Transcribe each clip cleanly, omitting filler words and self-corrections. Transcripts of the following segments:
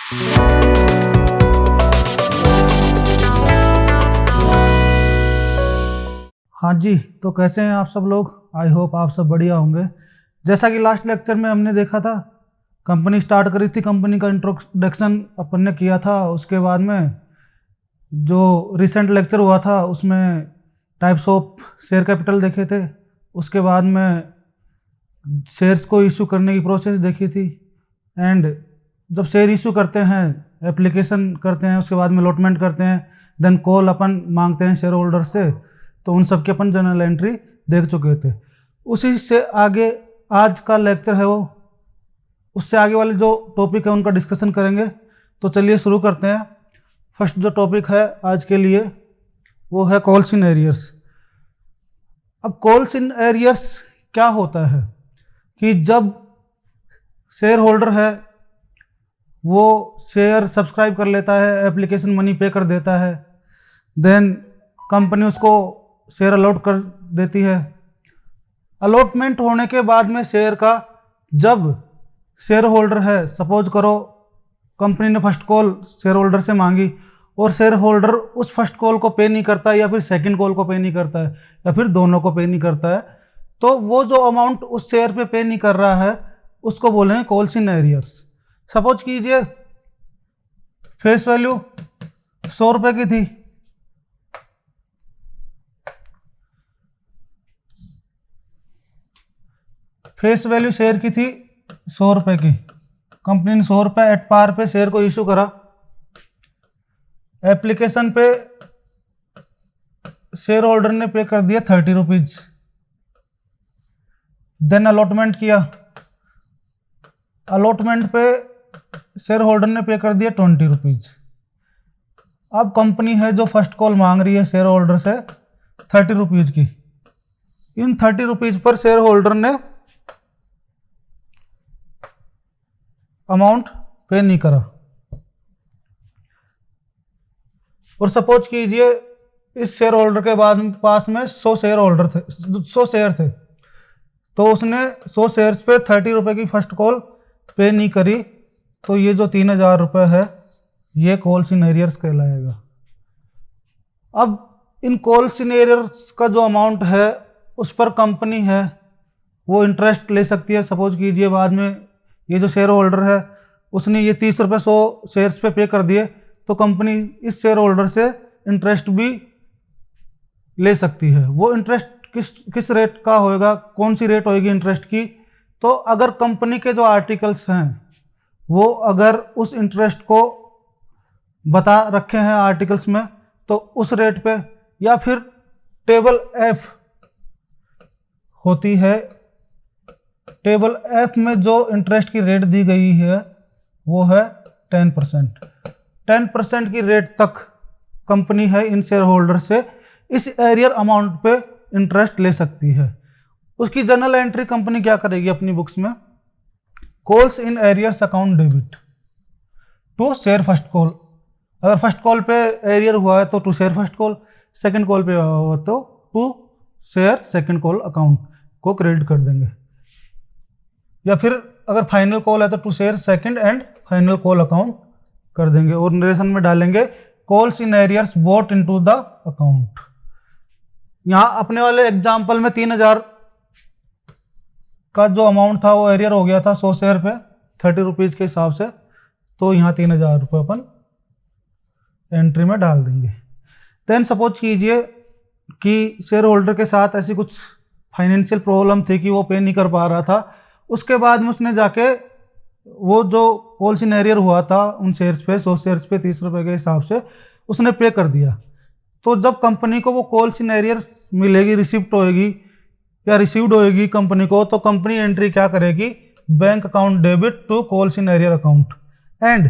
हाँ जी, तो कैसे हैं आप सब लोग? आई होप आप सब बढ़िया होंगे। जैसा कि लास्ट लेक्चर में हमने देखा था, कंपनी स्टार्ट करी थी, कंपनी का इंट्रोडक्शन अपन ने किया था। उसके बाद में जो रिसेंट लेक्चर हुआ था उसमें टाइप्स ऑफ शेयर कैपिटल देखे थे। उसके बाद में शेयर्स को इशू करने की प्रोसेस देखी थी। एंड जब शेयर इशू करते हैं, एप्लीकेशन करते हैं, उसके बाद में अलॉटमेंट करते हैं, देन कॉल अपन मांगते हैं शेयर होल्डर से, तो उन सब की अपन जनरल एंट्री देख चुके थे। उसी से आगे आज का लेक्चर है वो, उससे आगे वाले जो टॉपिक है उनका डिस्कशन करेंगे। तो चलिए शुरू करते हैं। फर्स्ट जो टॉपिक है आज के लिए वो है कॉल्स इन एरियर्स। अब कॉल्स इन एरियर्स क्या होता है कि जब शेयर होल्डर है वो शेयर सब्सक्राइब कर लेता है, एप्लीकेशन मनी पे कर देता है, देन कंपनी उसको शेयर अलॉट कर देती है। अलॉटमेंट होने के बाद में शेयर का जब शेयर होल्डर है, सपोज करो कंपनी ने फर्स्ट कॉल शेयर होल्डर से मांगी और शेयर होल्डर उस फर्स्ट कॉल को पे नहीं करता है, या फिर सेकंड कॉल को पे नहीं करता है, या फिर दोनों को पे नहीं करता है, तो वो जो अमाउंट उस शेयर पे नहीं कर रहा है उसको बोलेंगे कॉल्स इन एरियर्स। सपोज कीजिए फेस वैल्यू 100 रुपये की थी, फेस वैल्यू शेयर की थी 100 रुपये की, कंपनी ने 100 रुपये एट पार पे शेयर को इशू करा। एप्लीकेशन पे शेयर होल्डर ने पे कर दिया 30 रुपीज, देन अलॉटमेंट किया, अलॉटमेंट पे शेयर होल्डर ने पे कर दिया 20 रुपीज। अब कंपनी है जो फर्स्ट कॉल मांग रही है शेयर होल्डर से 30 रुपीज की, इन 30 रुपीज पर शेयर होल्डर ने अमाउंट पे नहीं करा। और सपोज कीजिए इस शेयर होल्डर के बाद पास में 100 शेयर होल्डर थे, 100 शेयर थे, तो उसने 100 शेयर्स पे 30 रुपये की फर्स्ट कॉल पे नहीं करी, तो ये जो 3000 रुपये है ये कॉल्स इन एरियर्स कहलाएगा। अब इन कॉल्स इन एरियर्स का जो अमाउंट है उस पर कंपनी है वो इंटरेस्ट ले सकती है। सपोज कीजिए बाद में ये जो शेयर होल्डर है उसने ये 30 रुपये 100 शेयर्स पे कर दिए, तो कंपनी इस शेयर होल्डर से इंटरेस्ट भी ले सकती है। वो इंटरेस्ट किस रेट का होएगा, कौन सी रेट होएगी इंटरेस्ट की? तो अगर कंपनी के जो आर्टिकल्स हैं वो अगर उस इंटरेस्ट को बता रखे हैं आर्टिकल्स में, तो उस रेट पे, या फिर टेबल एफ होती है, टेबल एफ में जो इंटरेस्ट की रेट दी गई है वो है 10%। 10% की रेट तक कंपनी है इन शेयर होल्डर से इस एरियर अमाउंट पे इंटरेस्ट ले सकती है। उसकी जनरल एंट्री कंपनी क्या करेगी अपनी बुक्स में? Calls in arrears account debit to share first call. अगर फर्स्ट कॉल पे एरियर हुआ है तो to share first call, second call पे हुआ तो to share second call account को क्रेडिट कर देंगे, या फिर अगर फाइनल कॉल है तो to share second and final call account कर देंगे, और नरेशन में डालेंगे calls in arrears bought into the account. यहाँ अपने वाले एग्जाम्पल में 3000 का जो अमाउंट था वो एरियर हो गया था 100 शेयर पे 30 रुपीज के हिसाब से, तो यहाँ 3000 रुपये अपन एंट्री में डाल देंगे। देन सपोज कीजिए कि शेयर होल्डर के साथ ऐसी कुछ फाइनेंशियल प्रॉब्लम थी कि वो पे नहीं कर पा रहा था, उसके बाद में उसने जाके वो जो कॉल्स इन एरियर हुआ था उन शेयर्स पे 100 शेयर्स पे 30 रुपये के हिसाब से उसने पे कर दिया। तो जब कंपनी को वो कॉल्स इन एरियर मिलेगी, रिसिप्ट होएगी या रिसीव्ड होएगी कंपनी को, तो कंपनी एंट्री क्या करेगी? Bank account debit to calls in arrear account. And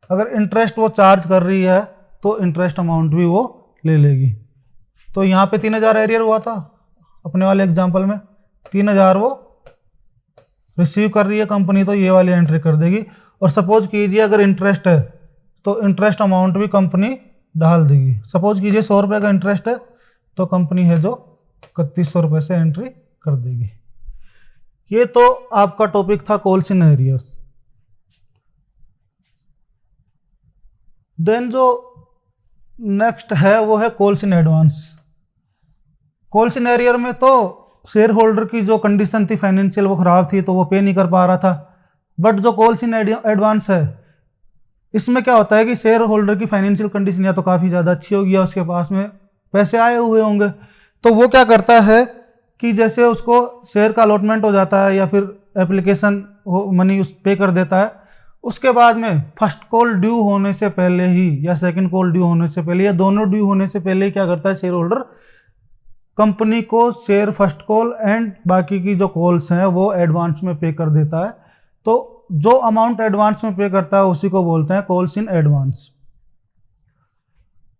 अगर इंटरेस्ट वो चार्ज कर रही है तो इंटरेस्ट अमाउंट भी वो ले लेगी। तो यहाँ पे 3000 एरियर हुआ था अपने वाले एग्जाम्पल में, 3000 वो रिसीव कर रही है कंपनी, तो ये वाली एंट्री कर देगी। और सपोज कीजिए अगर इंटरेस्ट है तो इंटरेस्ट अमाउंट भी कंपनी डाल देगी। सपोज कीजिए 100 रुपये का इंटरेस्ट है तो कंपनी है जो 3100 रुपये से एंट्री कर देगी। ये तो आपका टॉपिक था कॉल्स इन एरियर्स। देन जो नेक्स्ट है वो है calls in advance. Calls in arrear में तो शेयर होल्डर की जो कंडीशन थी फाइनेंशियल वो ख़राब थी, तो वो पे नहीं कर पा रहा था। बट जो कॉल्स इन एडवांस है, इसमें क्या होता है कि शेयर होल्डर की फाइनेंशियल कंडीशन या तो काफ़ी ज़्यादा अच्छी होगी या उसके पास में पैसे आए हुए होंगे, तो वो क्या करता है कि जैसे उसको शेयर का अलॉटमेंट हो जाता है या फिर एप्लीकेशन मनी उस पे कर देता है, उसके बाद में फर्स्ट कॉल ड्यू होने से पहले ही या सेकंड कॉल ड्यू होने से पहले या दोनों ड्यू होने से पहले ही क्या करता है शेयर होल्डर, कंपनी को शेयर फर्स्ट कॉल एंड बाकी की जो कॉल्स हैं वो एडवांस में पे कर देता है। तो जो अमाउंट एडवांस में पे करता है उसी को बोलते हैं कॉल्स इन एडवांस।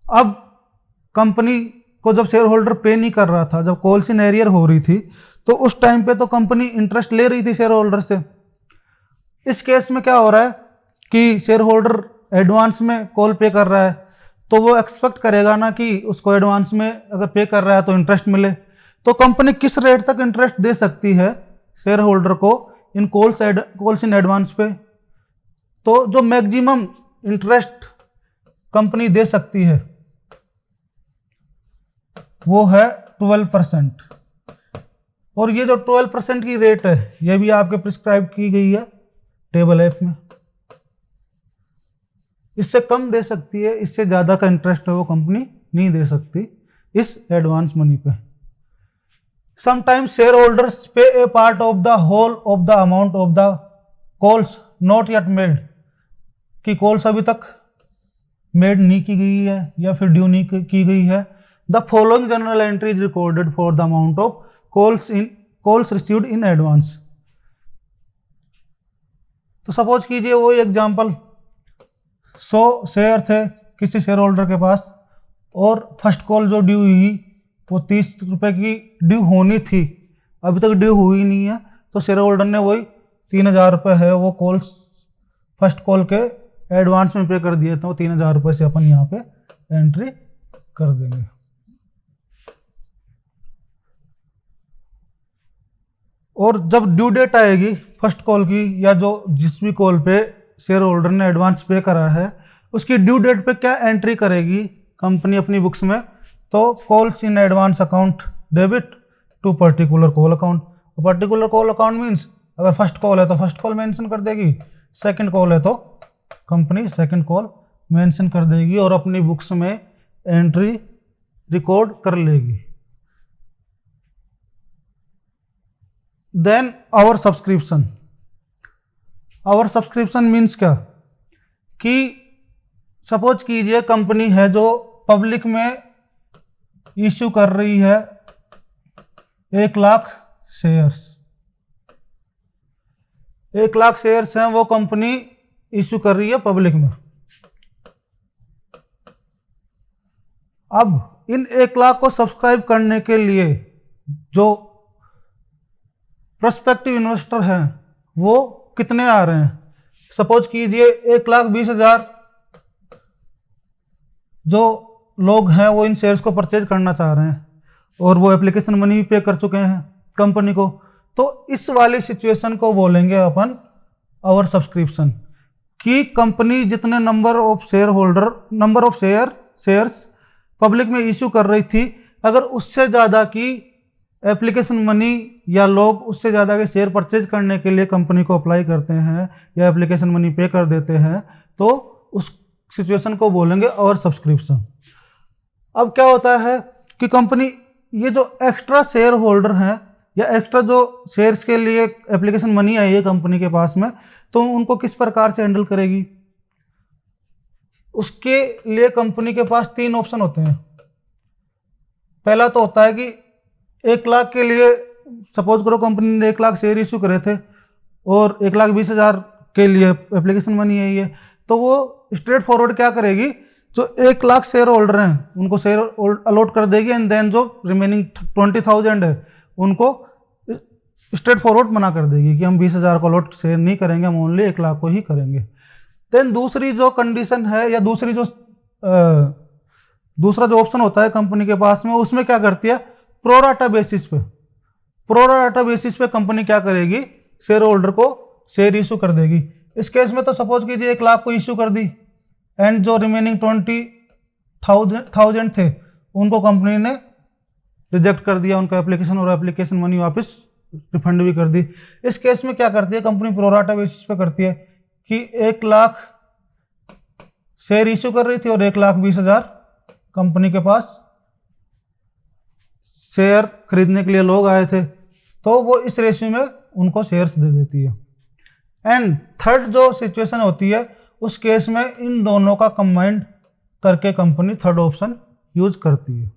अब कंपनी को जब शेयर होल्डर पे नहीं कर रहा था, जब कॉल्स इन एरियर हो रही थी, तो उस टाइम पे तो कंपनी इंटरेस्ट ले रही थी शेयर होल्डर से। इस केस में क्या हो रहा है कि शेयर होल्डर एडवांस में कॉल पे कर रहा है, तो वो एक्सपेक्ट करेगा ना कि उसको एडवांस में अगर पे कर रहा है तो इंटरेस्ट मिले। तो कंपनी किस रेट तक इंटरेस्ट दे सकती है शेयर होल्डर को इन कॉल्स इन एडवांस पे? तो जो मैक्सिमम इंटरेस्ट कंपनी दे सकती है वो है 12%। और ये जो 12% की रेट है ये भी आपके प्रिस्क्राइब की गई है टेबल एफ में। इससे कम दे सकती है, इससे ज़्यादा का इंटरेस्ट है वो कंपनी नहीं दे सकती इस एडवांस मनी पे। Sometimes share holders pay a part of the whole of the amount of the calls not yet made, कि कॉल्स अभी तक मेड नहीं की गई है या फिर ड्यू नहीं की गई है। The following general entry is recorded for the amount of calls received in advance. तो सपोज कीजिए वो एग्जांपल 100 शेयर थे किसी शेयर होल्डर के पास और फर्स्ट कॉल जो ड्यू हुई वो 30 रुपये की ड्यू होनी थी, अभी तक ड्यू हुई नहीं है, तो शेयर होल्डर ने वही 3000 रुपये है वो कॉल्स फर्स्ट कॉल के एडवांस में पे कर दिए, तो 3000 रुपये से अपन यहाँ पे एंट्री कर देंगे। और जब ड्यू डेट आएगी फर्स्ट कॉल की या जो जिस भी कॉल पे शेयर होल्डर ने एडवांस पे करा है उसकी ड्यू डेट पे क्या एंट्री करेगी कंपनी अपनी बुक्स में? तो calls in advance account debit to particular call account. Particular call account means अगर फर्स्ट कॉल है तो फर्स्ट कॉल मेंशन कर देगी, सेकंड कॉल है तो कंपनी सेकंड कॉल मेंशन कर देगी और अपनी बुक्स में एंट्री रिकॉर्ड कर लेगी। Then our subscription. Our subscription means क्या कि सपोज कीजिए कंपनी है जो पब्लिक में इश्यू कर रही है 1,00,000 शेयर्स। 1,00,000 शेयर्स हैं वो कंपनी इश्यू कर रही है पब्लिक में। अब इन 1,00,000 को सब्सक्राइब करने के लिए जो प्रोस्पेक्टिव इन्वेस्टर हैं वो कितने आ रहे हैं? सपोज कीजिए 1,20,000 जो लोग हैं वो इन शेयर्स को परचेज करना चाह रहे हैं और वो एप्लीकेशन मनी पे कर चुके हैं कंपनी को, तो इस वाली सिचुएशन को बोलेंगे अपन आवर सब्सक्रिप्शन। कि कंपनी जितने नंबर ऑफ शेयर्स पब्लिक में इश्यू कर रही थी, अगर उससे ज़्यादा की एप्लीकेशन मनी या लोग उससे ज़्यादा के शेयर परचेज करने के लिए कंपनी को अप्लाई करते हैं या एप्लीकेशन मनी पे कर देते हैं, तो उस सिचुएशन को बोलेंगे और सब्सक्रिप्शन। अब क्या होता है कि कंपनी ये जो एक्स्ट्रा शेयर होल्डर हैं या एक्स्ट्रा जो शेयर्स के लिए एप्लीकेशन मनी आई है कंपनी के पास में, तो उनको किस प्रकार से हैंडल करेगी? उसके लिए कंपनी के पास 3 ऑप्शन होते हैं। पहला तो होता है कि 1,00,000 के लिए सपोज करो कंपनी ने 1,00,000 शेयर इश्यू करे थे और 1,20,000 के लिए एप्लीकेशन मनी आई है, तो वो स्ट्रेट फॉरवर्ड क्या करेगी, जो 1,00,000 शेयर होल्डर हैं उनको शेयर अलॉट कर देगी एंड देन जो रिमेनिंग 20,000 है उनको स्ट्रेट फॉरवर्ड मना कर देगी कि हम 20,000 को अलॉट शेयर नहीं करेंगे, हम ओनली 1,00,000 को ही करेंगे। देन दूसरी जो कंडीशन है या दूसरा जो ऑप्शन होता है कंपनी के पास में, उसमें क्या करती है, प्रोराटा बेसिस पे कंपनी क्या करेगी, शेयर होल्डर को शेयर इशू कर देगी। इस केस में तो सपोज कीजिए 1,00,000 को इशू कर दी एंड जो रिमेनिंग 20,000 थे उनको कंपनी ने रिजेक्ट कर दिया उनका एप्लीकेशन, और एप्लीकेशन मनी वापस रिफंड भी कर दी। इस केस में क्या करती है कंपनी, प्रोराटा बेसिस पे करती है कि 1 लाख शेयर इश्यू कर रही थी और 1,20,000 कंपनी के पास शेयर खरीदने के लिए लोग आए थे, तो वो इस रेशियो में उनको शेयर्स दे देती है। एंड थर्ड जो सिचुएशन होती है उस केस में इन दोनों का कंबाइंड करके कंपनी थर्ड ऑप्शन यूज करती है।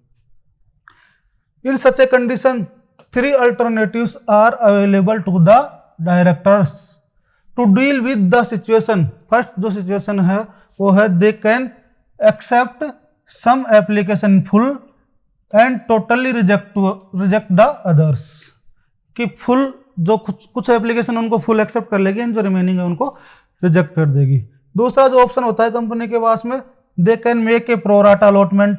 In such a condition 3 alternatives are available to the directors to deal with the situation. First जो सिचुएशन है वो है they can accept some application full and totally reject the others, कि full जो कुछ application उनको फुल एक्सेप्ट कर लेगी एंड जो रिमेनिंग है उनको रिजेक्ट कर देगी। दूसरा जो ऑप्शन होता है कंपनी के पास में, they can make a pro rata allotment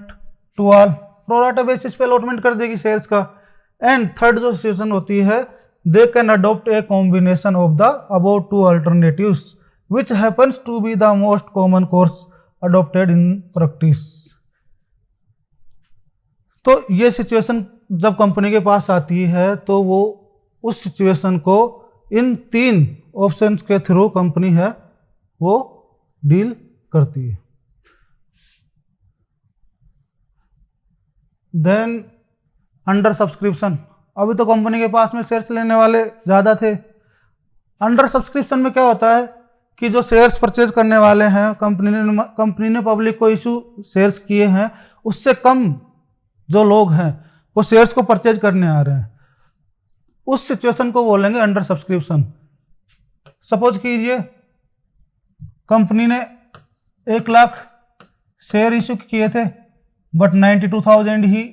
to all, pro rata basis पे अलॉटमेंट कर देगी शेयर्स का। एंड थर्ड जो सिचुएशन होती है, they can adopt a combination of the above 2 alternatives which happens to be the most common course adopted in practice. तो ये situation जब कंपनी के पास आती है तो वो उस सिचुएशन को इन 3 ऑप्शंस के थ्रू कंपनी है वो डील करती है। देन अंडर सब्सक्रिप्शन, अभी तो कंपनी के पास में शेयर्स लेने वाले ज़्यादा थे। अंडर सब्सक्रिप्शन में क्या होता है कि जो शेयर्स परचेज करने वाले हैं, कंपनी ने पब्लिक को इशू शेयर्स किए हैं, उससे कम जो लोग हैं वो शेयर्स को परचेज करने आ रहे हैं, उस सिचुएशन को बोलेंगे अंडर सब्सक्रिप्शन। सपोज कीजिए कंपनी ने 1 लाख शेयर इशू किए थे बट 92,000 ही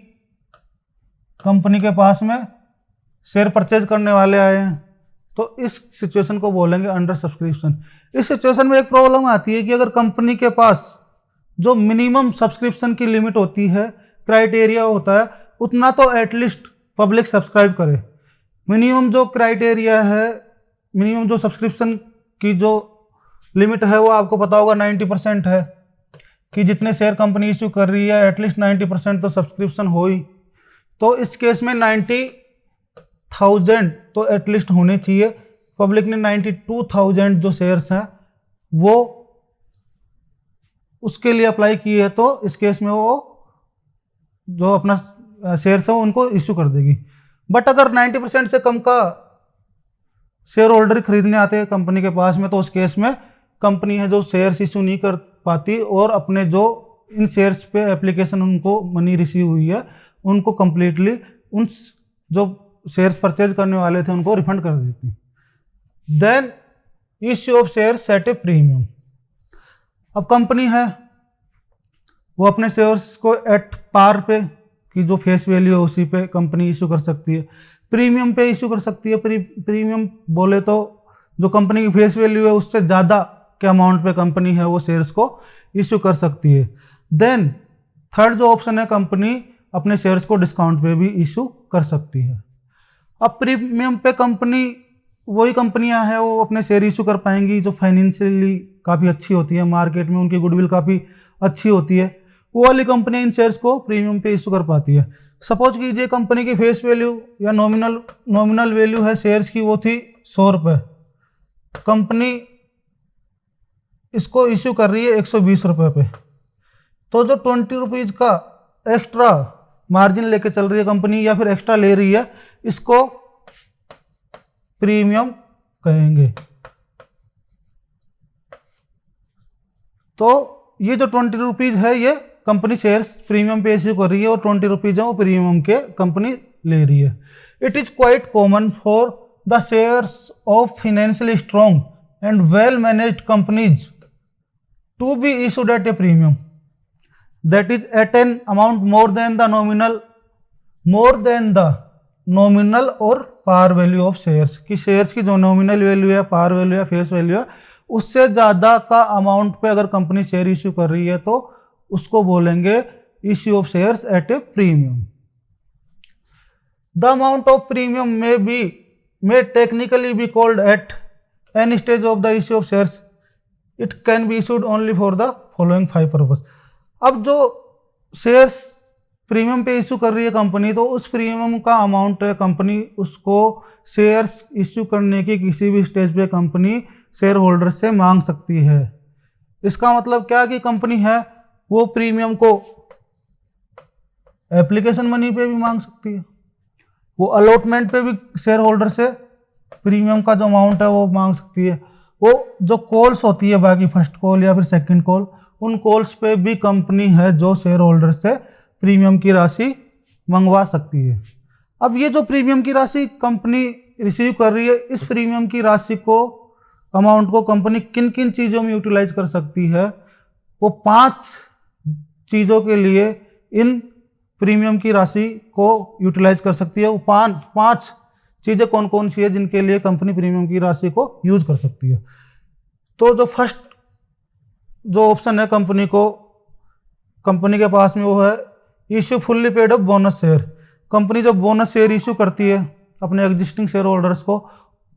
कंपनी के पास में शेयर परचेज करने वाले आए हैं, तो इस सिचुएशन को बोलेंगे अंडर सब्सक्रिप्शन। इस सिचुएशन में एक प्रॉब्लम आती है कि अगर कंपनी के पास जो मिनिमम सब्सक्रिप्शन की लिमिट होती है, क्राइटेरिया होता है, उतना तो एटलीस्ट पब्लिक सब्सक्राइब करे। मिनिमम जो क्राइटेरिया है, मिनिमम जो सब्सक्रिप्शन की जो लिमिट है वो आपको पता होगा 90% है, कि जितने शेयर कंपनी इश्यू कर रही है एटलीस्ट 90% तो सब्सक्रिप्शन हो ही। तो इस केस में 90,000 तो एटलीस्ट होने चाहिए। पब्लिक ने 92,000 जो शेयर्स हैं वो उसके लिए अप्लाई किए है, तो इस केस में वो जो अपना शेयर्स है उनको इश्यू कर देगी। बट अगर 90% से कम का शेयर होल्डर खरीदने आते हैं कंपनी के पास में, तो उस केस में कंपनी है जो शेयर्स इश्यू नहीं कर पाती और अपने जो इन शेयर्स पे एप्लीकेशन उनको मनी रिसीव हुई है उनको कंप्लीटली उन जो शेयर्स परचेज करने वाले थे उनको रिफंड कर देती। Then issue of shares at a premium. अब कंपनी है वो अपने शेयर्स को एट पार पे, कि जो फेस वैल्यू है उसी पे कंपनी इशू कर सकती है, प्रीमियम पे इशू कर सकती है। प्रीमियम बोले तो जो कंपनी की फेस वैल्यू है उससे ज़्यादा के अमाउंट पे कंपनी है वो शेयर्स को इशू कर सकती है। देन थर्ड जो ऑप्शन है, कंपनी अपने शेयर्स को डिस्काउंट पे भी इशू कर सकती है। अब प्रीमियम पे कंपनी, वही कंपनियां हैं वो अपने शेयर इशू कर पाएंगी जो फाइनेंशियली काफ़ी अच्छी होती है, मार्केट में उनकी गुडविल काफ़ी अच्छी होती है, वो वाली कंपनी इन शेयर्स को प्रीमियम पे इशू कर पाती है। सपोज कीजिए कंपनी की फेस वैल्यू या नॉमिनल वैल्यू है शेयर्स की वो थी 100 रुपये, कंपनी इसको इशू कर रही है 120 रुपये पे, तो जो 20 रुपीज़ का एक्स्ट्रा मार्जिन लेके चल रही है कंपनी या फिर एक्स्ट्रा ले रही है, इसको प्रीमियम कहेंगे। तो ये जो 20 रुपीज़ है ये कंपनी शेयर्स प्रीमियम पे इश्यू कर रही है और 20 रुपीज़ है वो प्रीमियम के कंपनी ले रही है। It is quite common for the shares of financially strong and well managed companies to be issued at a premium that is at an amount more than the nominal और par value of shares, कि shares की जो nominal value है, par value है, face value है, उससे ज़्यादा का अमाउंट पे अगर कंपनी शेयर इश्यू कर रही है तो उसको बोलेंगे issue of shares at a premium. The amount of premium may technically be called at any stage of the issue of shares। It can be issued only for the following 5 purpose. अब जो shares premium पे issue कर रही है company, तो उस premium का amount है कंपनी उसको शेयर्स इशू करने की किसी भी स्टेज पे कंपनी शेयर होल्डर से मांग सकती है। इसका मतलब क्या कि कंपनी है वो प्रीमियम को एप्लीकेशन मनी पे भी मांग सकती है, वो अलॉटमेंट पे भी शेयर होल्डर से प्रीमियम का जो अमाउंट है वो मांग सकती है, वो जो कॉल्स होती है बाकी फर्स्ट कॉल या फिर सेकंड कॉल, उन कॉल्स पे भी कंपनी है जो शेयर होल्डर से प्रीमियम की राशि मंगवा सकती है। अब ये जो प्रीमियम की राशि कंपनी रिसीव कर रही है, इस प्रीमियम की राशि को अमाउंट को कंपनी किन किन चीज़ों में यूटिलाइज कर सकती है, वो 5 चीज़ों के लिए इन प्रीमियम की राशि को यूटिलाइज कर सकती है। वो 5 चीज़ें कौन कौन सी है जिनके लिए कंपनी प्रीमियम की राशि को यूज कर सकती है। तो जो फर्स्ट जो ऑप्शन है कंपनी के पास में, वो है issue fully paid up bonus share. Company जब बोनस शेयर इश्यू करती है अपने एग्जिस्टिंग शेयर होल्डर्स को,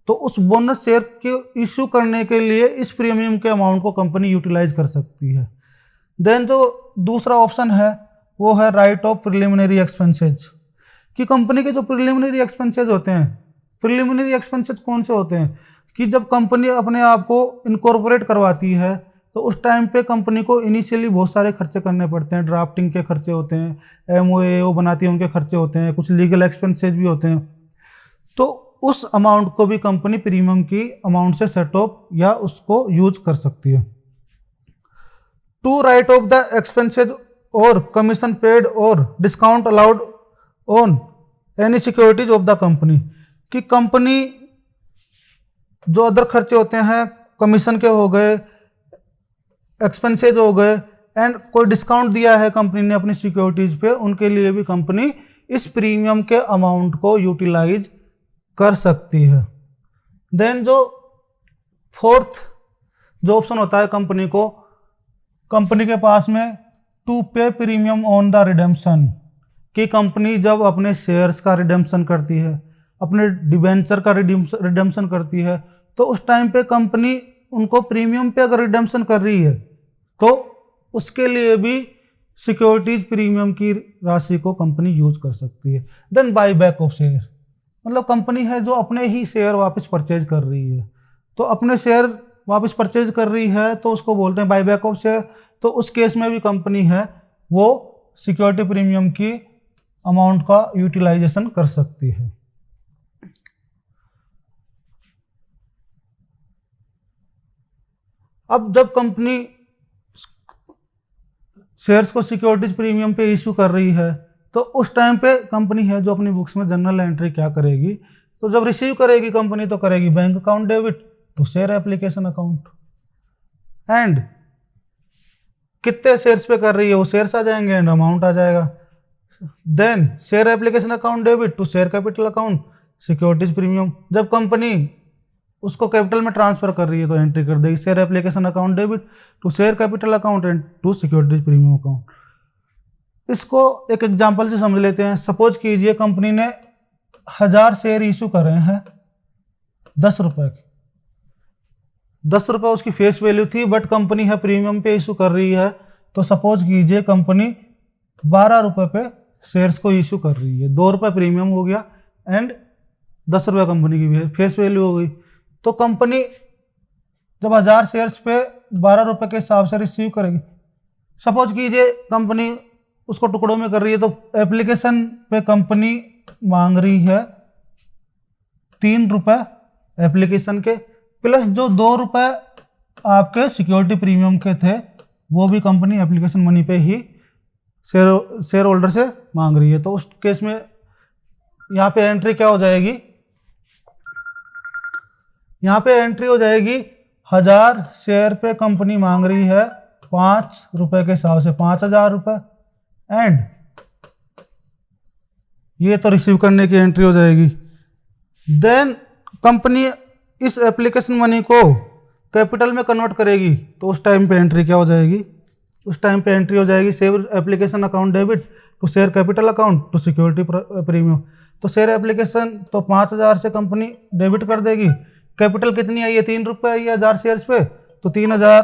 तो उस बोनस शेयर के इश्यू करने के लिए इस प्रीमियम के अमाउंट को कंपनी यूटिलाइज कर सकती है। देन जो दूसरा ऑप्शन है वो है राइट ऑफ प्रिलिमिनरी एक्सपेंसेज, कि कंपनी के जो प्रिलिमिनरी एक्सपेंसेज होते हैं, प्रिलिमिनरी एक्सपेंसेज कौन से होते हैं कि जब कंपनी अपने आप को इनकॉर्पोरेट करवाती है तो उस टाइम पे कंपनी को इनिशियली बहुत सारे खर्चे करने पड़ते हैं, ड्राफ्टिंग के खर्चे होते हैं, एमओए बनाती है उनके खर्चे होते हैं, कुछ लीगल एक्सपेंसेज भी होते हैं। तो उस अमाउंट को भी कंपनी प्रीमियम की अमाउंट से सेट ऑफ या उसको यूज कर सकती है। To write off the expenses और कमीशन पेड और discount allowed on any securities of the company, कि कंपनी जो अदर खर्चे होते हैं, कमीशन के हो गए, एक्सपेंसेज हो गए, एंड कोई डिस्काउंट दिया है कंपनी ने अपनी सिक्योरिटीज पे, उनके लिए भी कंपनी इस प्रीमियम के अमाउंट को यूटिलाइज कर सकती है। देन जो फोर्थ जो ऑप्शन होता है कंपनी के पास में टू पे प्रीमियम ऑन द रिडेम्पशन, कि कंपनी जब अपने शेयर्स का रिडेम्पशन करती है, अपने डिबेंचर का रिडेम्पशन करती है, तो उस टाइम पे कंपनी उनको प्रीमियम पे अगर रिडेम्पशन कर रही है तो उसके लिए भी सिक्योरिटीज प्रीमियम की राशि को कंपनी यूज कर सकती है। Then buy back of share, मतलब कंपनी है जो अपने ही शेयर वापस परचेज कर रही है, तो अपने शेयर वापस परचेज कर रही है तो उसको बोलते हैं बाई बैक ऑफ शेयर। तो उस केस में भी कंपनी है वो सिक्योरिटी प्रीमियम की अमाउंट का यूटिलाइजेशन कर सकती है। अब जब कंपनी शेयर्स को सिक्योरिटीज प्रीमियम पे इशू कर रही है तो उस टाइम पे कंपनी है जो अपनी बुक्स में जनरल एंट्री क्या करेगी, तो जब रिसीव करेगी कंपनी तो करेगी bank account debit to share application account, and कितने शेयर्स पे कर रही है वो शेयर्स आ जाएंगे एंड अमाउंट आ जाएगा। Then share application account debit to share capital account securities premium, जब कंपनी उसको कैपिटल में ट्रांसफर कर रही है तो एंट्री कर देगी share application account debit to share capital account and to securities premium account. इसको एक एग्जांपल से समझ लेते हैं। सपोज कीजिए कंपनी ने 1000 शेयर इशू करे हैं 10 रुपए के, 10 रुपये उसकी फेस वैल्यू थी, बट कंपनी है प्रीमियम पे इशू कर रही है, तो सपोज कीजिए कंपनी 12 रुपये पे शेयर्स को इशू कर रही है, 2 रुपये प्रीमियम हो गया एंड 10 रुपये कंपनी की फेस वैल्यू हो गई। तो कंपनी जब 1000 शेयर्स पे 12 रुपये के हिसाब से रिसीव करेगी, सपोज कीजिए कंपनी उसको टुकड़ों में कर रही है, तो एप्लीकेशन पे कंपनी मांग रही है 3 रुपये एप्लीकेशन के, प्लस जो 2 रुपये आपके सिक्योरिटी प्रीमियम के थे वो भी कंपनी एप्लीकेशन मनी पे ही शेयर होल्डर से मांग रही है। तो उस केस में यहाँ पे एंट्री क्या हो जाएगी, यहाँ पे एंट्री हो जाएगी 1000 शेयर पे कंपनी मांग रही है 5 रुपए के हिसाब से 5000 रुपये, एंड ये तो रिसीव करने की एंट्री हो जाएगी। देन कंपनी इस एप्लीकेशन मनी को कैपिटल में कन्वर्ट करेगी, तो उस टाइम पे एंट्री क्या हो जाएगी, उस टाइम पे एंट्री हो जाएगी share application account debit to share capital account to security premium. तो शेयर एप्लीकेशन तो 5000 से कंपनी डेबिट कर देगी, कैपिटल कितनी आई है 3 रुपये आई है 1000 शेयर्स पे, तो 3,000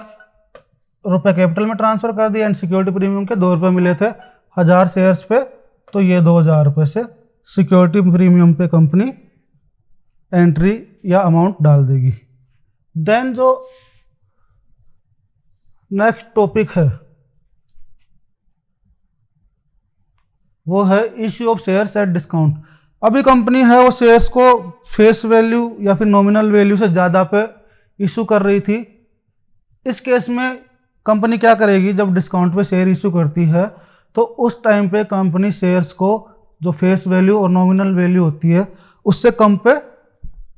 रुपये कैपिटल में ट्रांसफ़र कर दिया एंड सिक्योरिटी प्रीमियम के 2 रुपये मिले थे 1000 शेयर्स पे, तो ये 2000 रुपये से सिक्योरिटी प्रीमियम पे कंपनी एंट्री या अमाउंट डाल देगी। देन जो नेक्स्ट टॉपिक है वो है issue of shares at discount. अभी कंपनी है वो शेयर्स को फेस वैल्यू या फिर नॉमिनल वैल्यू से ज़्यादा पे इशू कर रही थी। इस केस में कंपनी क्या करेगी, जब डिस्काउंट पे शेयर इशू करती है तो उस टाइम पे कंपनी शेयर्स को जो फेस वैल्यू और नॉमिनल वैल्यू होती है उससे कम पे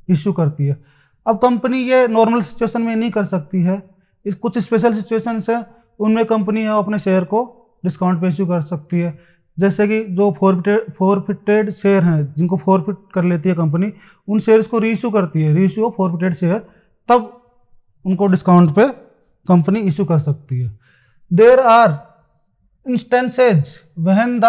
इशू करती है। अब कंपनी ये नॉर्मल सिचुएशन में नहीं कर सकती है, इस कुछ स्पेशल सिचुएशंस है उनमें कंपनी है अपने शेयर को डिस्काउंट पे इशू कर सकती है। जैसे कि जो फॉरफिटेड शेयर हैं जिनको फॉरफिट कर लेती है कंपनी, उन शेयर्स को रीइशू करती है, रीइशू ऑफ फॉरफिटेड शेयर, तब उनको डिस्काउंट पे कंपनी इशू कर सकती है। There are instances when the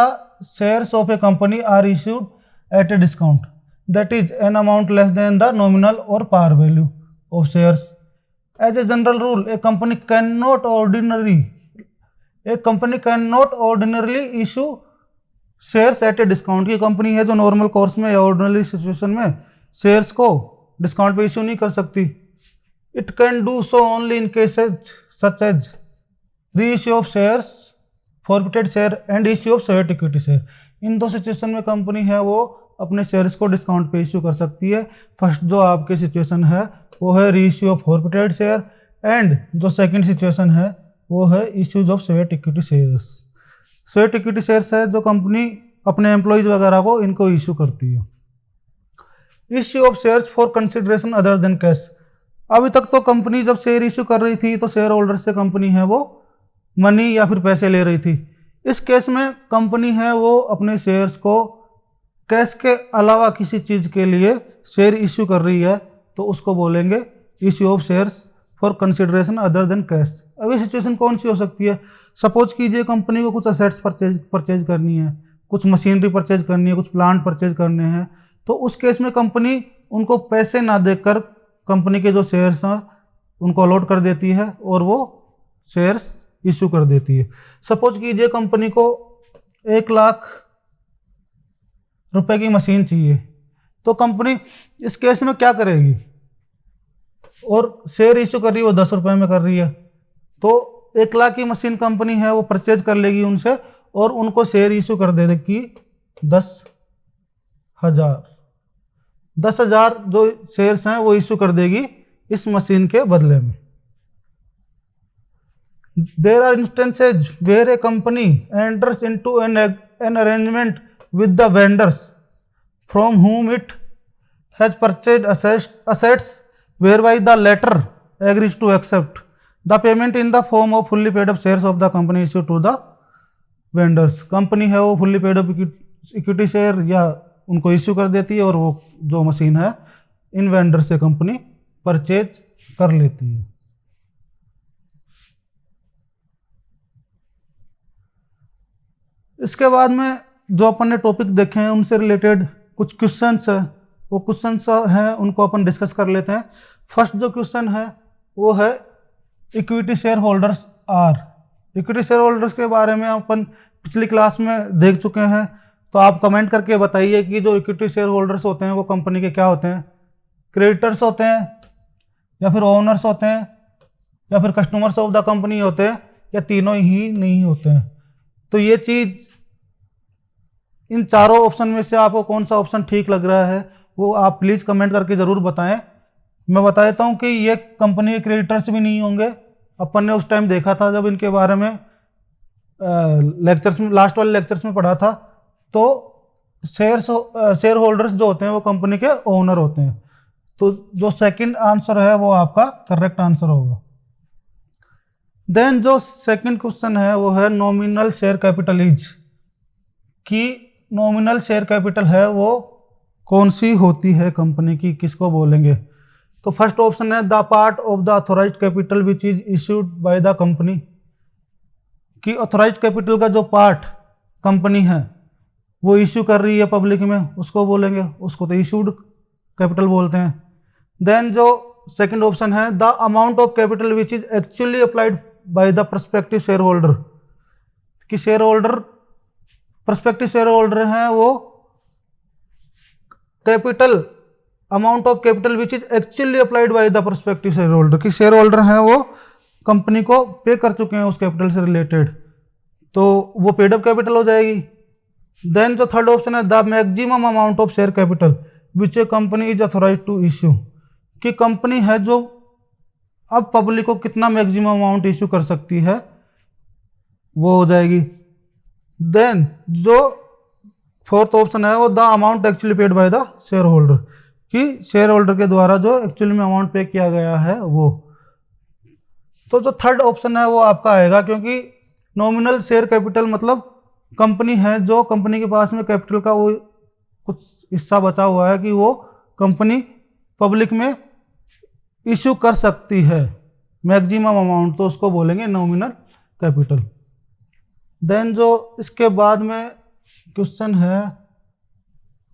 shares of a company are issued at a discount that is an amount less than the nominal or par value of shares. As a general rule, a company cannot ordinarily issue shares at a discount। की कंपनी है जो normal course में या ordinary situation में shares को discount पे issue नहीं कर सकती। It can do so only in cases such as reissue of shares, forfeited share and issue of share equity share. इन दो सिचुएशन में कंपनी है वो अपने शेयर्स को डिस्काउंट पे इशू कर सकती है। फर्स्ट जो आपकी सिचुएशन है वो है reissue of forfeited share and जो सेकंड सिचुएशन है वो है issues of share equity shares. Share equity shares है जो कंपनी अपने एम्प्लॉयज़ वगैरह को इनको इशू करती है। Issue of shares for consideration other than cash. अभी तक तो कंपनी जब शेयर इशू कर रही थी तो शेयर होल्डर से कंपनी है वो मनी या फिर पैसे ले रही थी। इस केस में कंपनी है वो अपने शेयर्स को कैश के अलावा किसी चीज़ के लिए शेयर इशू कर रही है तो उसको बोलेंगे issue of shares for consideration other than cash. अभी सिचुएशन कौन सी हो सकती है, सपोज कीजिए कंपनी को कुछ असेट्स परचेज करनी है, कुछ मशीनरी परचेज करनी है, कुछ प्लांट परचेज करने हैं, तो उस केस में कंपनी उनको पैसे ना देकर कंपनी के जो शेयर्स हैं उनको अलॉट कर देती है और वो शेयर्स इशू कर देती है। सपोज कीजिए कंपनी को 1,00,000 रुपए की मशीन चाहिए, तो कंपनी इस केस में क्या करेगी, और शेयर इशू कर रही है वो 10 रुपये में कर रही है, तो 1,00,000 की मशीन कंपनी है वो परचेज कर लेगी उनसे और उनको शेयर इशू कर देगी 10,000। 10,000 जो शेयर्स हैं वो इशू कर देगी इस मशीन के बदले में। There are instances where a company enters into an arrangement with the vendors from whom it has purchased assets whereby the latter agrees to accept the payment in the form of fully paid up shares of the company issued to the vendors। Company है वो fully paid up equity share या उनको issue कर देती है और वो जो मशीन है इन वेंडर से कंपनी परचेज कर लेती है। इसके बाद में जो अपन ने टॉपिक देखे हैं उनसे रिलेटेड कुछ क्वेश्चंस है, वो क्वेश्चंस हैं उनको अपन डिस्कस कर लेते हैं। फर्स्ट जो क्वेश्चन है वो है equity share holders are. Equity share holders के बारे में अपन पिछली क्लास में देख चुके हैं, तो आप कमेंट करके बताइए कि जो इक्विटी शेयर होल्डर्स होते हैं वो कंपनी के क्या होते हैं, क्रेडिटर्स होते हैं या फिर ओनर्स होते हैं या फिर कस्टमर्स ऑफ द कंपनी होते हैं या तीनों ही नहीं होते हैं। तो ये चीज़ इन चारों ऑप्शन में से आपको कौन सा ऑप्शन ठीक लग रहा है वो आप प्लीज़ कमेंट करके ज़रूर बताएं। मैं बता देता हूँ कि ये कंपनी के क्रेडिटर्स भी नहीं होंगे। अपन ने उस टाइम देखा था जब इनके बारे में लेक्चर्स में, लास्ट वाले लेक्चर्स में पढ़ा था, तो शेयर होल्डर्स जो होते हैं वो कंपनी के ओनर होते हैं। तो जो सेकंड आंसर है वो आपका करेक्ट आंसर होगा। देन जो सेकंड क्वेश्चन है वो है नॉमिनल शेयर कैपिटल इज, कि नॉमिनल शेयर कैपिटल है वो कौन सी होती है कंपनी की, किसको बोलेंगे। तो फर्स्ट ऑप्शन है the part of the authorised capital which is issued by the company, कि ऑथोराइज्ड कैपिटल का जो पार्ट कंपनी है वो इशू कर रही है पब्लिक में उसको बोलेंगे, उसको तो इशूड कैपिटल बोलते हैं। देन जो सेकंड ऑप्शन है the amount of capital which is actually applied by the prospective share holder, कि share holder prospective share holder हैं वो capital amount of capital which is actually applied by the prospective share holder, कि share holder हैं वो company को पे कर चुके हैं उस कैपिटल से रिलेटेड, तो वो पेड अप कैपिटल हो जाएगी। देन जो थर्ड ऑप्शन है the maximum amount of share capital which a company is authorise to issue, कि कंपनी है जो अब पब्लिक को कितना मैक्सिमम अमाउंट इश्यू कर सकती है वो हो जाएगी। देन जो फोर्थ ऑप्शन है वो the amount actually paid by the share holder, कि शेयर होल्डर के द्वारा जो एक्चुअली में अमाउंट पे किया गया है वो। तो जो थर्ड ऑप्शन है वो आपका आएगा, क्योंकि नॉमिनल शेयर कैपिटल मतलब कंपनी है जो कंपनी के पास में कैपिटल का वो कुछ हिस्सा बचा हुआ है कि वो कंपनी पब्लिक में इश्यू कर सकती है मैक्सिमम अमाउंट, तो उसको बोलेंगे नॉमिनल कैपिटल। देन जो इसके बाद में क्वेश्चन है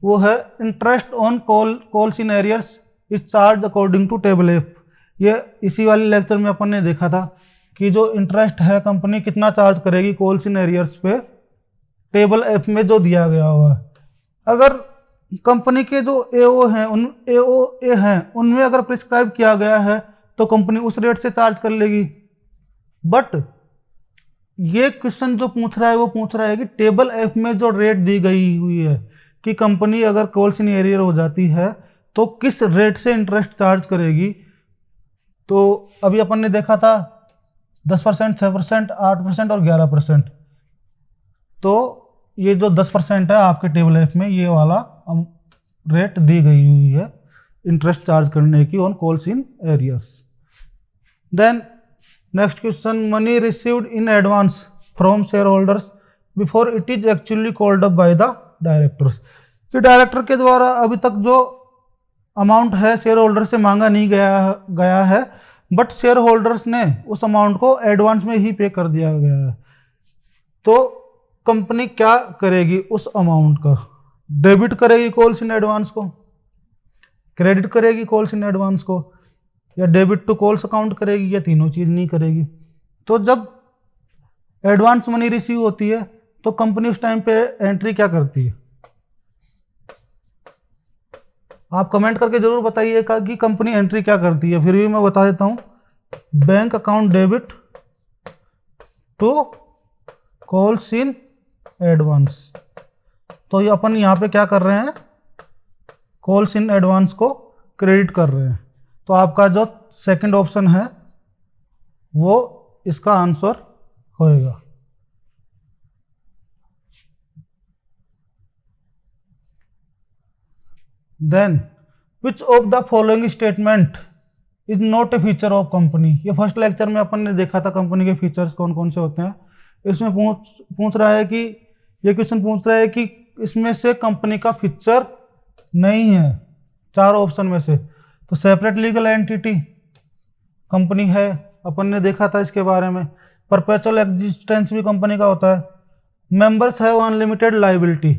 वो है interest on calls in arrears is charge according to table F. ये इसी वाले लेक्चर में अपन ने देखा था कि जो इंटरेस्ट है कंपनी कितना चार्ज करेगी कॉल्स इन एरियर्स पे टेबल एफ में जो दिया गया हुआ है। अगर कंपनी के जो एओ हैं उन एओए हैं उनमें अगर प्रिस्क्राइब किया गया है तो कंपनी उस रेट से चार्ज कर लेगी। बट ये क्वेश्चन जो पूछ रहा है वो पूछ रहा है कि टेबल एफ में जो रेट दी गई हुई है कि कंपनी अगर कॉल्स इन एरियर हो जाती है तो किस रेट से इंटरेस्ट चार्ज करेगी। तो अभी अपन ने देखा था 10%, 6%, 8% और 11%। तो ये जो 10% है आपके टेबल एफ में ये वाला रेट दी गई हुई है इंटरेस्ट चार्ज करने की on calls in arrears. Then next question money received in advance from share holders before it is actually called up by the directors, कि डायरेक्टर के द्वारा अभी तक जो अमाउंट है शेयर होल्डर से मांगा नहीं गया है बट शेयर होल्डर्स ने उस अमाउंट को एडवांस में ही पे कर दिया गया है, तो कंपनी क्या करेगी उस अमाउंट का? डेबिट करेगी कॉल्स इन एडवांस को, क्रेडिट करेगी कॉल्स इन एडवांस को, या डेबिट टू कॉल्स अकाउंट करेगी, या तीनों चीज नहीं करेगी। तो जब एडवांस मनी रिसीव होती है तो कंपनी उस टाइम पे एंट्री क्या करती है? आप कमेंट करके जरूर बताइएगा कि कंपनी एंट्री क्या करती है, फिर भी मैं बता देता हूं। Bank account debit to calls in advance, तो ये अपन यहाँ पे क्या कर रहे हैं? कॉल्स इन एडवांस को क्रेडिट कर रहे हैं। तो आपका जो सेकंड ऑप्शन है वो इसका आंसर होएगा। Then which of the following statement is not a feature of company. ये फर्स्ट लेक्चर में अपन ने देखा था कंपनी के फीचर्स कौन कौन से होते हैं। इसमें पूछ रहा है कि ये क्वेश्चन पूछ रहा है कि इसमें से कंपनी का फीचर नहीं है चार ऑप्शन में से। तो सेपरेट लीगल एंटिटी कंपनी है, अपन ने देखा था इसके बारे में। परपेचुअल एग्जिस्टेंस भी कंपनी का होता है। मेंबर्स है अनलिमिटेड लाइबिलिटी,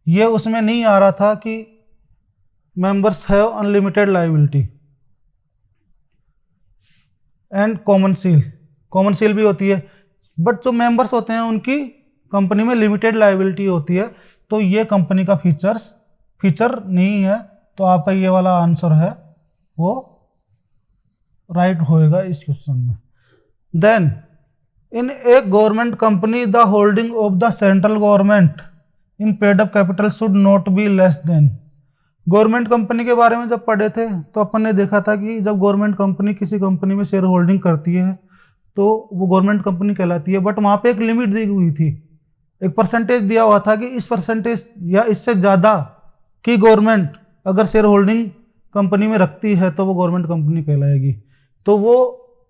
ये उसमें नहीं आ रहा था कि मेंबर्स है unlimited liability. And common seal भी होती है, बट जो मेंबर्स होते हैं उनकी कंपनी में लिमिटेड लाइबिलिटी होती है, तो ये कंपनी का फीचर नहीं है। तो आपका ये वाला आंसर है वो राइट होएगा इस क्वेश्चन में। Then in a government company the holding of the central government in paid up capital should not be less than. Government company के बारे में जब पढ़े थे तो अपन ने देखा था कि जब गवर्नमेंट कंपनी किसी कंपनी में शेयर होल्डिंग करती है तो वो गवर्नमेंट कंपनी कहलाती है, बट वहाँ पे एक लिमिट दी हुई थी, एक परसेंटेज दिया हुआ था कि इस परसेंटेज या इससे ज़्यादा की गवर्नमेंट अगर शेयर होल्डिंग कंपनी में रखती है तो वो गवर्नमेंट कंपनी कहलाएगी। तो वो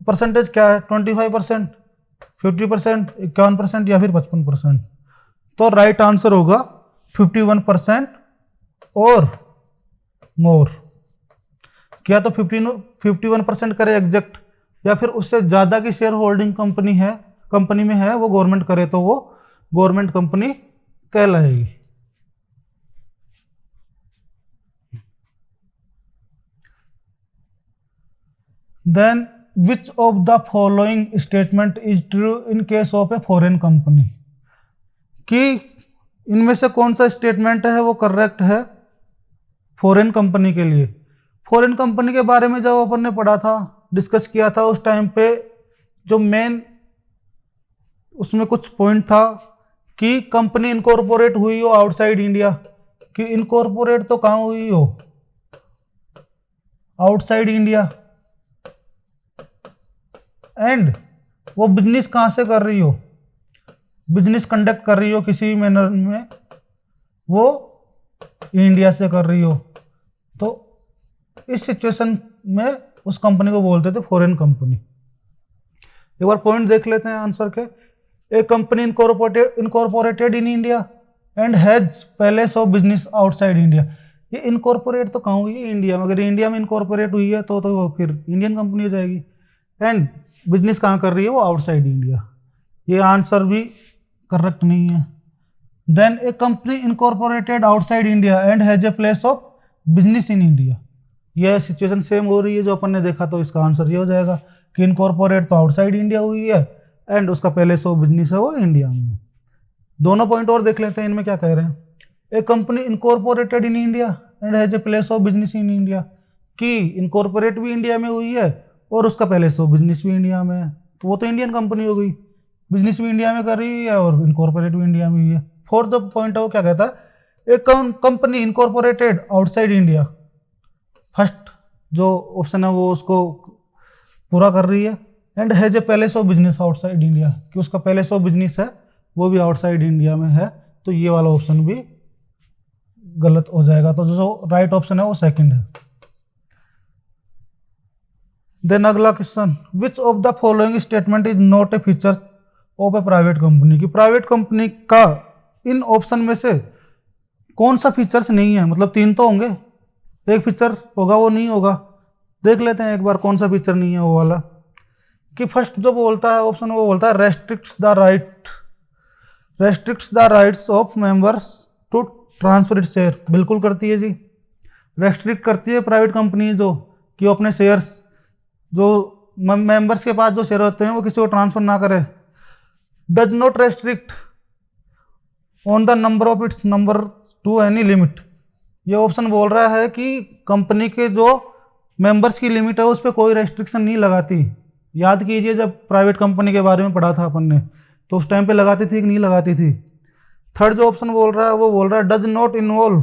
परसेंटेज क्या है? 25%, 50%, 51% या फिर 55%। तो राइट आंसर होगा 51% और मोर। क्या तो 51% करे एग्जैक्ट, या फिर उससे ज़्यादा की शेयर होल्डिंग कंपनी में है वो गवर्नमेंट करे तो वो गवर्नमेंट कंपनी कहलाएगी। Then which of the following statement is true in case of a foreign company, कि इनमें से कौन सा स्टेटमेंट है वो करेक्ट है फॉरेन कंपनी के लिए। फॉरेन कंपनी के बारे में जब अपन ने पढ़ा था, डिस्कस किया था, उस टाइम पे जो मेन उसमें कुछ पॉइंट था कि कंपनी इनकॉर्पोरेट हुई हो आउटसाइड इंडिया, कि इनकॉर्पोरेट तो कहाँ हुई हो, आउटसाइड इंडिया, एंड वो बिजनेस कहाँ से कर रही हो, बिजनेस कंडक्ट कर रही हो किसी भी मैनर में, वो इंडिया से कर रही हो। तो इस सिचुएशन में उस कंपनी को बोलते थे फॉरेन कंपनी। एक बार पॉइंट देख लेते हैं आंसर के। A company incorporated in India and has place of business outside India. ये इनकॉर्पोरेट तो कहाँ हुई है, इंडिया में। अगर इंडिया में इनकॉर्पोरेट हुई है तो फिर इंडियन कंपनी हो जाएगी। एंड बिजनेस कहाँ कर रही है, वो आउटसाइड इंडिया। ये आंसर भी करेक्ट नहीं है। Then a company incorporated outside India and has a place of business in India. यह सिचुएशन सेम हो रही है जो अपन ने देखा, तो इसका आंसर ये हो जाएगा कि इनकॉर्पोरेट तो आउटसाइड इंडिया हुई है एंड उसका प्लेस ऑफ बिजनेस है वो इंडिया में। दोनों पॉइंट और देख लेते हैं इनमें क्या कह रहे हैं। A company incorporated in India and has a place of business in India, कि इनकॉर्पोरेट भी इंडिया में हुई है और उसका प्लेस ऑफ बिजनेस भी इंडिया में है, तो वो तो इंडियन कंपनी हो गई। बिजनेस भी इंडिया में कर रही है और इनकॉर्पोरेट भी इंडिया में हुई है। फोर्थ जो पॉइंट है वो क्या कहता है, एक company incorporated outside India. First जो ऑप्शन है वो उसको पूरा कर रही है। And has A palace of business outside India, कि उसका पैलेस ऑफ बिजनेस है वो भी आउटसाइड इंडिया में है, तो ये वाला ऑप्शन भी गलत हो जाएगा। तो जो राइट ऑप्शन है वो सेकंड है। देन अगला question, which of the following statement is not a feature of A private company, की प्राइवेट कंपनी का इन ऑप्शन में से कौन सा फीचर्स नहीं है। मतलब तीन तो होंगे, एक फीचर होगा वो नहीं होगा। देख लेते हैं एक बार कौन सा फीचर नहीं है वो वाला। कि फर्स्ट जो बोलता है ऑप्शन, वो बोलता है restricts the rights of members to transfer it share. बिल्कुल करती है जी, रेस्ट्रिक्ट करती है प्राइवेट कंपनी जो, कि वो अपने शेयर्स जो मेंबर्स के पास जो शेयर होते हैं वो किसी को ट्रांसफर ना करे। Does not restrict on the number of its number two any limit. ये ऑप्शन बोल रहा है कि कंपनी के जो मेंबर्स की लिमिट है उस पर कोई रेस्ट्रिक्शन नहीं लगाती। याद कीजिए जब प्राइवेट कंपनी के बारे में पढ़ा था अपन ने, तो उस टाइम पे लगाती थी कि नहीं लगाती थी। थर्ड जो ऑप्शन बोल रहा है वो बोल रहा है does not involve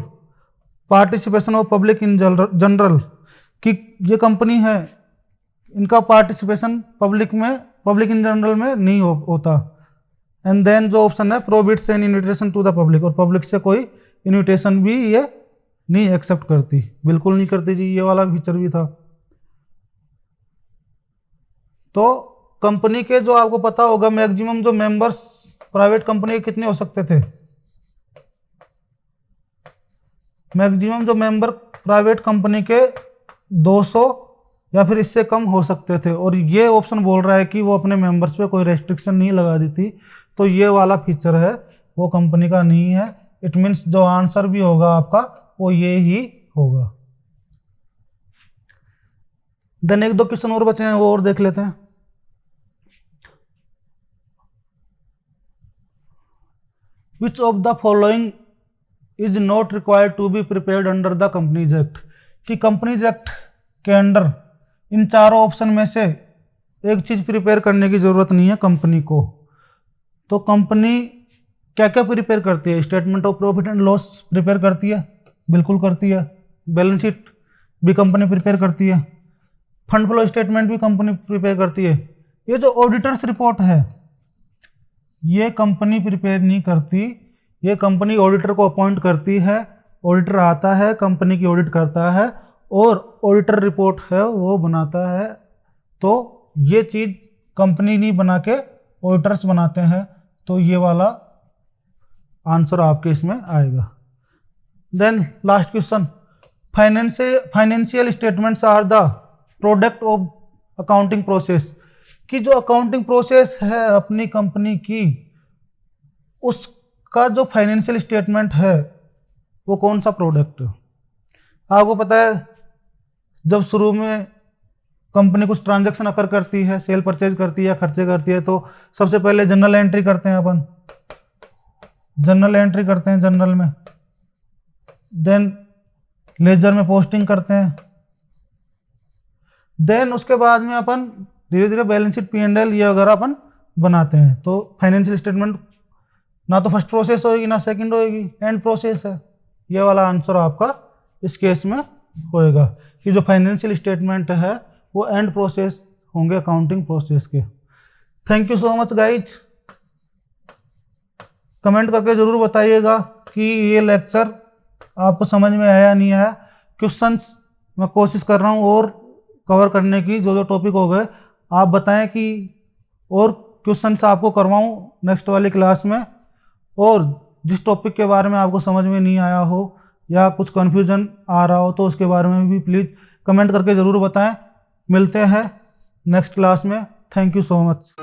participation of public in general, कि ये कंपनी है इनका पार्टिसिपेशन पब्लिक इन जनरल में नहीं होता। एंड देन जो ऑप्शन है prohibits an invitation to the public, और पब्लिक से कोई इन्विटेशन भी ये नहीं एक्सेप्ट करती, बिल्कुल नहीं करती जी। ये वाला फीचर भी था। तो कंपनी के जो आपको पता होगा मैक्सिमम जो मेंबर्स प्राइवेट कंपनी के कितने हो सकते थे, मैक्सिमम जो मेंबर प्राइवेट कंपनी के 200 या फिर इससे कम हो सकते थे। और ये ऑप्शन बोल रहा है कि वो अपने मेंबर्स पे कोई रेस्ट्रिक्शन नहीं लगा दी थी, तो ये वाला फीचर है वो कंपनी का नहीं है। इट मीन्स जो आंसर भी होगा आपका वो ये ही होगा। देन एक दो क्वेश्चन और बचे हैं वो और देख लेते हैं। Which of the following is not required to be prepared under the companies act, कि कंपनीज एक्ट के अंडर इन चारों ऑप्शन में से एक चीज प्रिपेयर करने की जरूरत नहीं है कंपनी को। तो कंपनी क्या क्या प्रिपेयर करती है, statement of profit and loss prepare करती है, बिल्कुल करती है। बैलेंस शीट भी कंपनी प्रिपेयर करती है। फंड फ्लो स्टेटमेंट भी कंपनी प्रिपेयर करती है। ये जो ऑडिटर्स रिपोर्ट है ये कंपनी प्रिपेयर नहीं करती, ये कंपनी ऑडिटर को अपॉइंट करती है। ऑडिटर आता है, कंपनी की ऑडिट करता है और ऑडिटर रिपोर्ट है वो बनाता है। तो ये चीज़ कंपनी नहीं बना के ऑडिटर्स बनाते हैं, तो ये वाला आंसर आपके इसमें आएगा। Then last question, financial statements are the product of accounting process, कि जो अकाउंटिंग प्रोसेस है अपनी कंपनी की उसका जो फाइनेंशियल स्टेटमेंट है वो कौन सा प्रोडक्ट है। आपको पता है जब शुरू में कंपनी कुछ ट्रांजैक्शन अकर करती है, सेल परचेज करती है या खर्चे करती है, तो सबसे पहले जनरल एंट्री करते हैं अपन, जनरल एंट्री करते हैं जनरल में, देन लेजर में पोस्टिंग करते हैं, देन उसके बाद में अपन धीरे धीरे बैलेंस शीट, P&L ये वगैरह अपन बनाते हैं। तो फाइनेंशियल स्टेटमेंट ना तो फर्स्ट प्रोसेस होएगी ना सेकंड होएगी, एंड प्रोसेस है। ये वाला आंसर आपका इस केस में होएगा कि जो फाइनेंशियल स्टेटमेंट है वो एंड प्रोसेस होंगे अकाउंटिंग प्रोसेस के। Thank you so much guys. Comment करके ज़रूर बताइएगा कि ये लेक्चर आपको समझ में आया नहीं आया। क्वेश्चंस मैं कोशिश कर रहा हूँ और कवर करने की, जो जो टॉपिक हो गए आप बताएं कि और क्वेश्चंस आपको करवाऊँ नेक्स्ट वाली क्लास में। और जिस टॉपिक के बारे में आपको समझ में नहीं आया हो या कुछ कन्फ्यूजन आ रहा हो तो उसके बारे में भी प्लीज़ कमेंट करके ज़रूर बताएं। मिलते हैं नेक्स्ट क्लास में। Thank you so much.